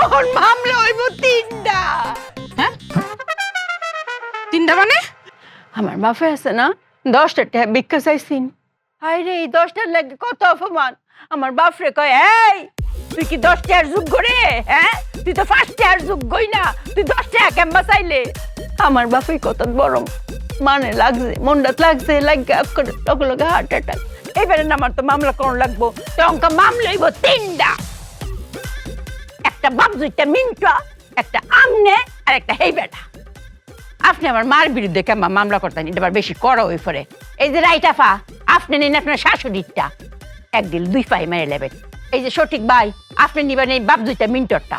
তখন মামলা হইব 3টা। হ্যাঁ 3টা মানে? আমার বাপে আছে না 10টা টাকা ভিক্ষা চাইছিন। হাই রে, এই 10টার লাগে কত অপমান। আমার বাপরে কয়, এই তুই কি 10 টাকার যোগ্য রে? হ্যাঁ, তুই তো 5 টাকার যোগ্যই না, তুই 10 টাকা কেমবা চাইলে? আমার বাপে কত বড় মানে লাগছে, মন্ডাত লাগছে, লাগে লগে লগে হার্ট অ্যাটাক। এইবারে না আমার তো মামলা কোন লাগবো, তো অঙ্কা মামলা হইব 3টা। একটা বাবজুইটা মিন্টা, একটা আমনে, আর একটা হেই বেটা। আপনি আমার মার বিরুদ্ধে কেমন মামলা করতেন, এটা আবার বেশি করা হয়ে পড়ে। এই যে রাইটাফা, আপনি নিন আপনার শাশুড়িরটা, 1 দিল 2 পাই মেরে নেবেন। এই যে সঠিক ভাই, আপনি নিবেন এই বাবজুইটা মিন্টরটা,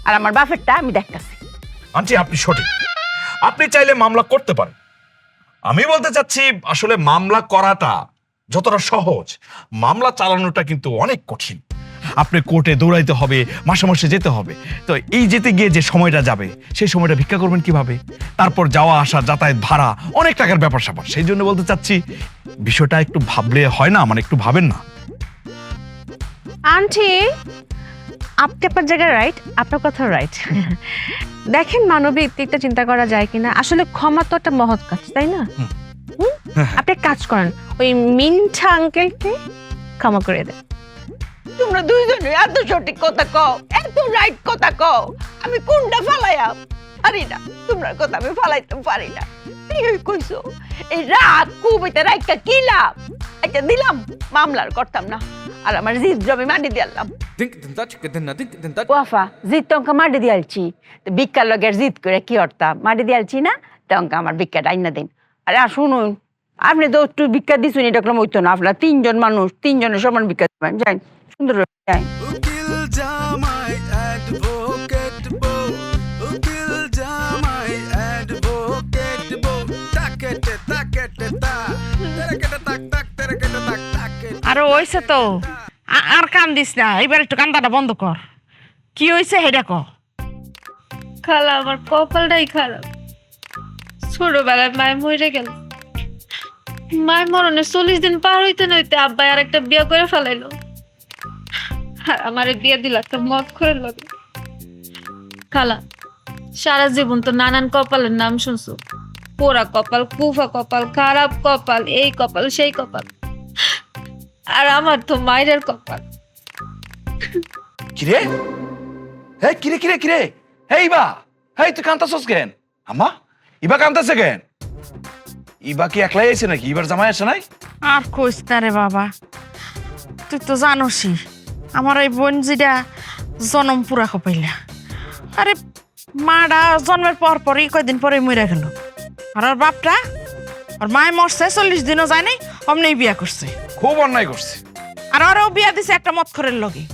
আর আমার বাপেরটা আমি দেখতেছি। আন্টি আপনি সঠিক, আপনি চাইলে মামলা করতে পারেন। আমি বলতে চাচ্ছি আসলে মামলা করাটা যতটা সহজ, মামলা চালানোটা কিন্তু অনেক কঠিন। আপনি কোর্টে দৌড়াইতে হবে, মাসে মাসে যেতে হবে। তো এই যেতে গিয়ে যে সময়টা যাবে, সেই সময়টা ভিক্ষা করবেন কিভাবে? তারপর যাওয়া আসা, যাতায়াত ভাড়া, অনেক টাকার ব্যাপার স্যাপার। সেই জন্য বলতে চাচ্ছি বিষয়টা একটু ভাবলে হয় না? মানে একটু ভাবেন না? আন্টি আপনি আপনার জায়গায় রাইট, আপনার কথা রাইট। দেখেন মানবিক দিকটা চিন্তা করা যায় কিনা। আসলে ক্ষমা তো একটা মহৎ কাজ, তাই না? আপনি এক কাজ করেন, ওই মিন্টা আঙ্কেলকে ক্ষমা করে দেন। তোমরা দুইজনে এত সঠিক কথা কও, এত রাইট কথা কও, আমি কোনটা ফালাইয়া পারি না। তোমরা কথা আমি ফালাইতে পারি না। এই কইছো এই রাত কুবিতে রাইটটা কি লাভ? আচ্ছা দিলাম, মামলার করতাম না, আর আমার জিদ জমি মাটি দিয়ালাম। ওয়াফা জিদ টঙ্কা মাটি দিয়ালছি, ভিক্ষার লগের জিদ করে কি করতাম? মাটি দিয়ালছি না, টঙ্কা আমার ভিক্ষাটা আইনা দিন। আরে শুনুন, আপনি তো একটু ভিক্ষা দিচ্ছেন, এটা করলাম হইতো না। আপনার 3জন মানুষ, 3জনের সমান ভিক্ষা দেবেন। যাই সুন্দর যাই। উকিল জামাই অ্যাডভোকেট বউ, উকিল জামাই অ্যাডভোকেট বউ, তাকেটে তাকেটে তা, তেরেকেটে তাক তাক তেরেকেটে তাক তাকে। আরে হইছে তো, আর কান দিস না, এবার একটু কান্দাটা বন্ধ কর। কি হইছে হেডা ক। খালা আমার কপালটাই খারাপ। ছোটবেলায় মায় মরে গেল, মায়ের মরণে 40 দিন পার হইতে না হইতে আব্বাই আর একটা বিয়ে করে ফেলাইলো, আর আমারে বিয়ে দিল একটা মদ করে লাগে। খালা সারা জীবন তো নানান কপালের নাম শুনছো, পোড়া কপাল, কুফা কপাল, খারাপ কপাল, এই কপাল সেই কপাল, আর আমার তো মায়ের কপাল। কিরে হে কিরে কিরে কিরে হে ইবা, হেই তুই কান্তাছস কেন? আম্মা ইবা কান্তাছে কেন? ইবা কি একলাই আইছে নাকি? ইবার জামাই আসে নাই? আর কইস না রে বাবা, তুই তো জানোসই আমার এই বোনজিটা জনম পুরা খপাইলা। আরে মাটা জন্মের পর পরই কয়দিন পরে মরে গেল, আর ওর বাপটা, আর মায় মরছে 40 দিনও যায় নাই, অমনি বিয়া করছে। খুব অন্যায় করছে। আর ওরও বিয়া দিছে একটা মৎখরের লগে।